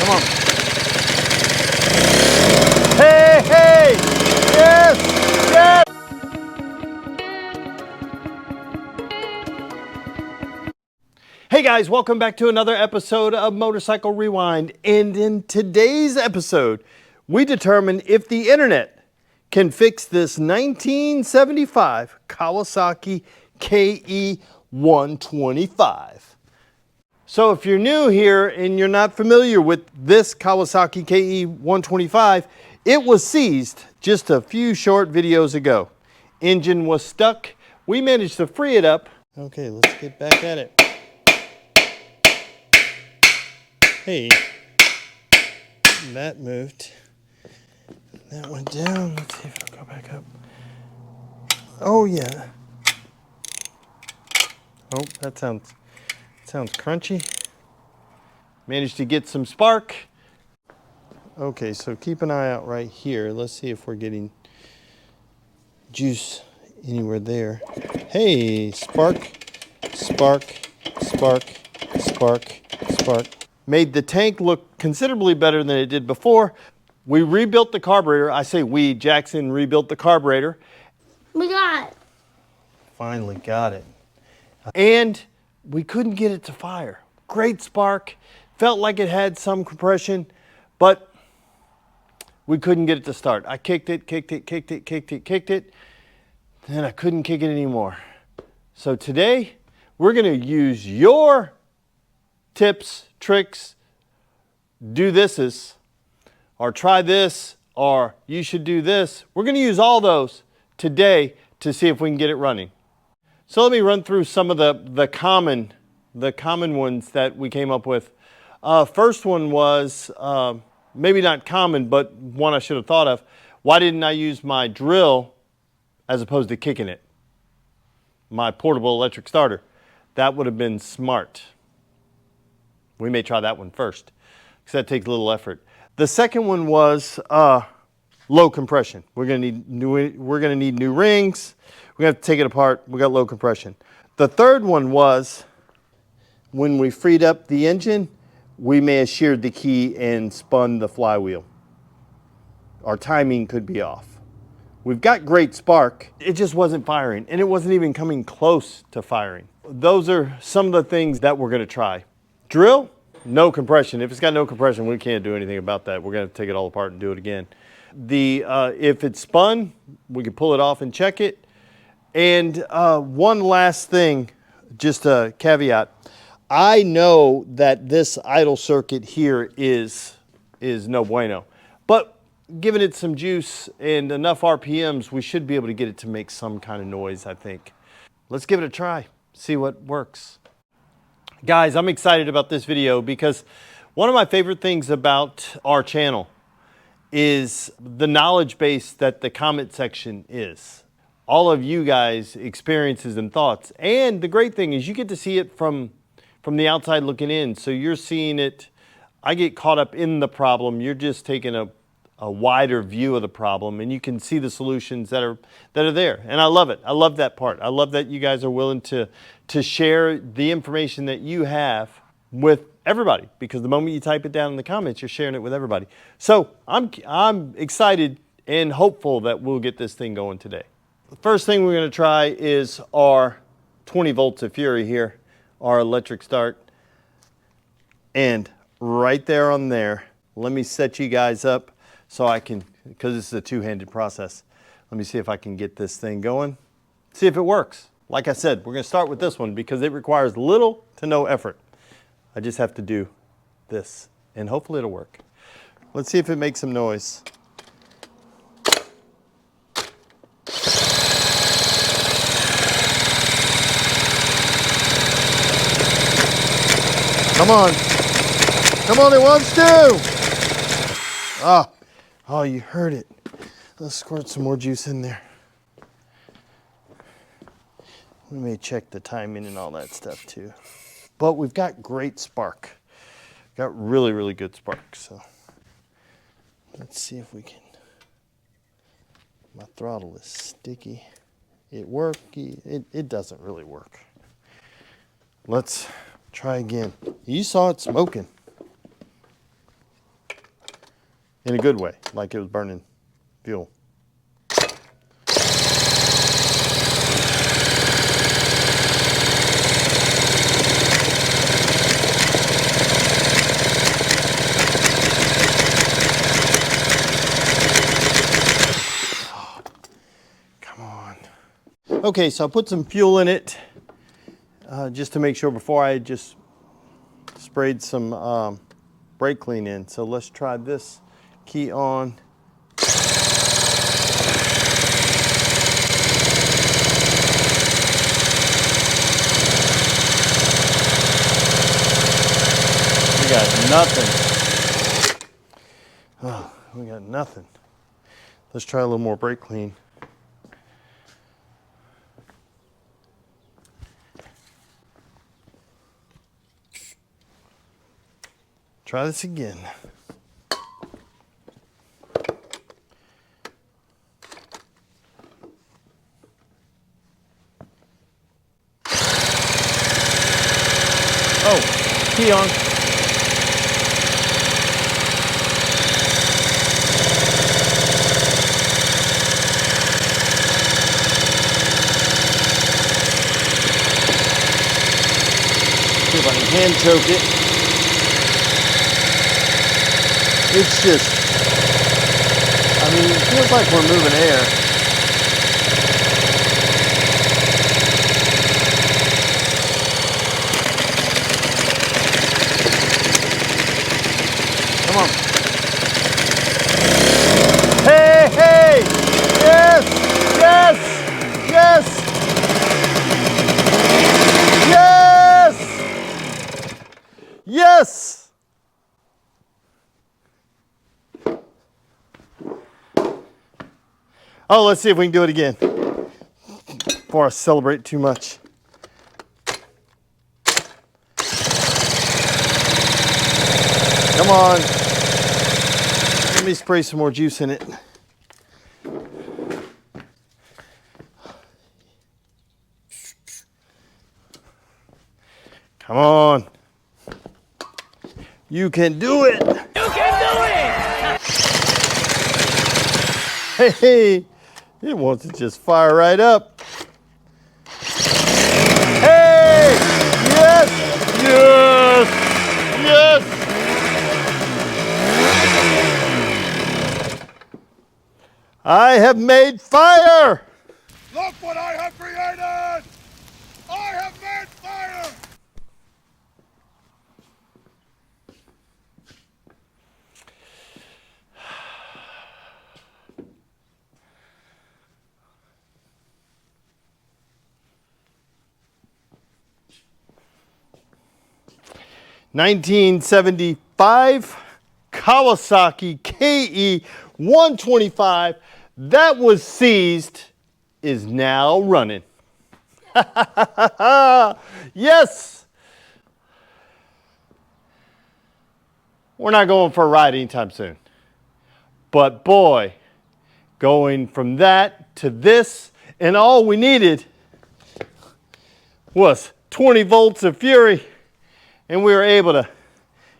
Come on. Hey, hey! Yes! Yes! Hey guys, welcome back to another episode of Motorcycle Rewind. And in today's episode, we determine if the internet can fix this 1975 Kawasaki KE125. So if you're new here and you're not familiar with this Kawasaki KE125, it was seized just a few short videos ago. Engine was stuck. We managed to free it up. Okay, let's get back at it. Hey, that moved. That went down. Let's see if it'll go back up. Oh yeah. Oh, that sounds crunchy. Managed to get some spark. Okay, so keep an eye out right here. Let's see if we're getting juice anywhere there. Hey, spark, spark, spark, spark, spark. Made the tank look considerably better than it did before. We rebuilt the carburetor. I say we, Jackson rebuilt the carburetor. We got it. Finally got it. And we couldn't get it to fire. Great spark. Felt like it had some compression, but we couldn't get it to start. I kicked it, kicked it, kicked it, kicked it, kicked it. Then I couldn't kick it anymore. So today, we're gonna use your tips, tricks, do thises, or try this, or you should do this. We're gonna use all those today to see if we can get it running. So let me run through some of the common ones that we came up with. First one was, maybe not common, but one I should have thought of. Why didn't I use my drill as opposed to kicking it? My portable electric starter. That would have been smart. We may try that one first, because that takes a little effort. The second one was low compression. We're gonna need new rings. We're gonna have to take it apart. We got low compression. The third one was when we freed up the engine, we may have sheared the key and spun the flywheel. Our timing could be off. We've got great spark. It just wasn't firing, and it wasn't even coming close to firing. Those are some of the things that we're gonna try. Drill, no compression. If it's got no compression, we can't do anything about that. We're gonna take it all apart and do it again. If it's spun, we can pull it off and check it. And one last thing, just a caveat. I know that this idle circuit here is no bueno, but giving it some juice and enough RPMs, we should be able to get it to make some kind of noise, I think. Let's give it a try, see what works. Guys, I'm excited about this video because one of my favorite things about our channel is the knowledge base that the comment section is. All of you guys' experiences and thoughts. And the great thing is you get to see it from the outside looking in. So you're seeing it. I get caught up in the problem. You're just taking a wider view of the problem, and you can see the solutions that are there. And I love it. I love that part. I love that you guys are willing to share the information that you have with everybody, because the moment you type it down in the comments, you're sharing it with everybody. So I'm excited and hopeful that we'll get this thing going today. The first thing we're going to try is our 20 volts of fury here, our electric start. And right there on there, let me set you guys up so I can, because this is a two-handed process. Let me see if I can get this thing going, see if it works. Like I said, we're going to start with this one because it requires little to no effort. I just have to do this, and hopefully it'll work. Let's see if it makes some noise. Come on. Come on, it wants to. Oh, you heard it. Let's squirt some more juice in there. We may check the timing and all that stuff too. But we've got great spark. Got really, really good spark. So let's see if we can. My throttle is sticky. It worked. It doesn't really work. Let's try again. You saw it smoking. in a good way, like it was burning fuel. Come on. Okay, so I put some fuel in it just to make sure before I just sprayed some brake clean in. So let's try this key on. We got nothing. Oh, we got nothing. Let's try a little more brake clean. Try this again. Oh, key on. See if I can hand choke it. It's just, I mean, it feels like we're moving air. Come on. Hey, hey! Yes! Yes! Yes! Yes! Yes! Oh, let's see if we can do it again before I celebrate too much. Come on. Let me spray some more juice in it. Come on. You can do it. You can do it! Hey, it wants to just fire right up. Hey! Yes! Yes! Yes! I have made fire! Look what I have created! I have made fire! (1975) Kawasaki KE125 that was seized is now running. Yes! We're not going for a ride anytime soon. But boy, going from that to this, and all we needed was 20 volts of fury, and we were able to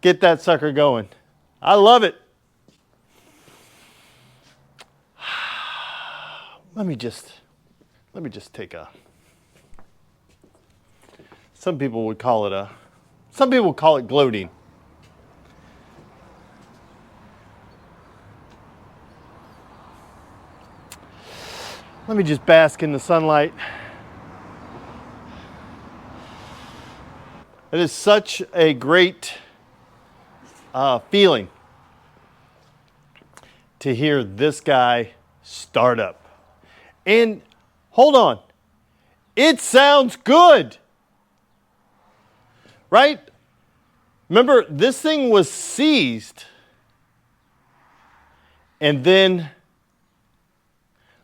get that sucker going. I love it. Let me just take a, some people would call it gloating. Let me just bask in the sunlight. It is such a great feeling to hear this guy start up. And hold on, it sounds good, right? Remember, this thing was seized, and then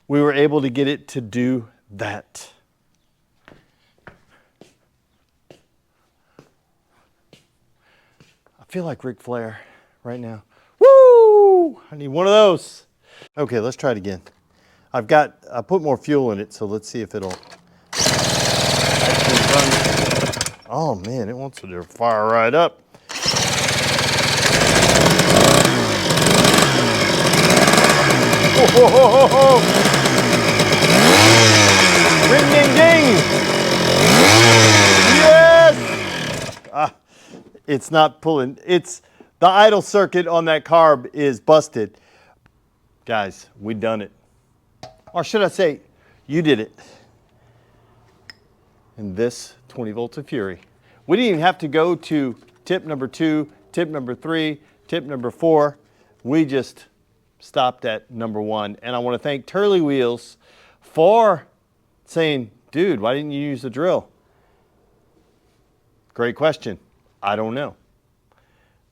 we were able to get it to do that. I feel like Ric Flair right now. Woo! I need one of those. Okay, let's try it again. I put more fuel in it, so let's see if it'll actually run. Oh man, it wants to fire right up. Whoa. Ring, ding, ding. Yes. It's not pulling. It's the idle circuit on that carb is busted. Guys, we done it. Or should I say, you did it. And this 20 volts of fury. We didn't even have to go to tip number 2, tip number 3, tip number 4. We just stopped at number 1. And I want to thank Turley Wheels for saying, dude, why didn't you use the drill? Great question. I don't know.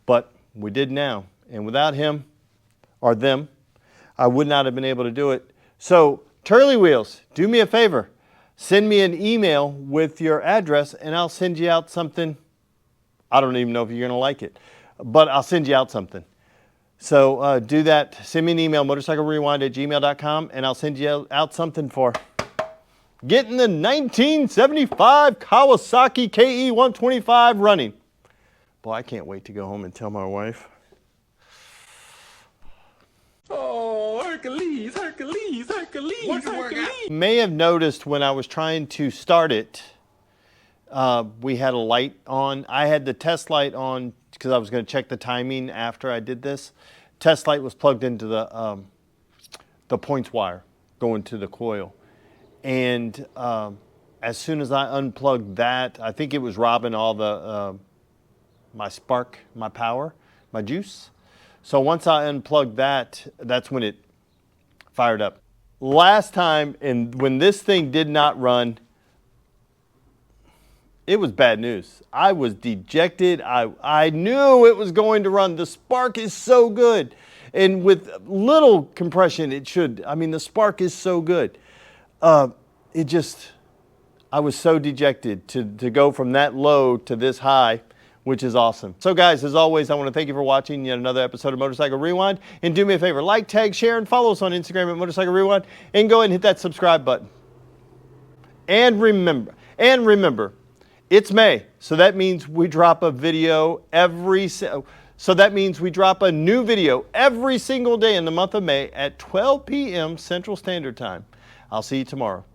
But we did now. And without him or them, I would not have been able to do it. So, Turley Wheels, do me a favor. Send me an email with your address and I'll send you out something. I don't even know if you're going to like it, but I'll send you out something. So do that. Send me an email, motorcyclerewind@gmail.com, and I'll send you out something for getting the 1975 Kawasaki KE125 running. Boy, I can't wait to go home and tell my wife. Oh, Hercules, Hercules, Hercules, What's the work Hercules. out? You may have noticed when I was trying to start it, we had a light on. I had the test light on because I was going to check the timing after I did this. Test light was plugged into the points wire going to the coil. And as soon as I unplugged that, I think it was robbing all the my spark, my power, my juice. So once I unplugged that, that's when it fired up. Last time, and when this thing did not run, it was bad news. I was dejected. I knew it was going to run. The spark is so good. And with little compression, it should. I mean, the spark is so good. I was so dejected to go from that low to this high, which is awesome. So guys, as always, I want to thank you for watching yet another episode of Motorcycle Rewind. And do me a favor, like, tag, share, and follow us on Instagram at Motorcycle Rewind. And go ahead and hit that subscribe button. And remember, it's May, so that means we drop a video we drop a new video every single day in the month of May at 12 p.m. Central Standard Time. I'll see you tomorrow.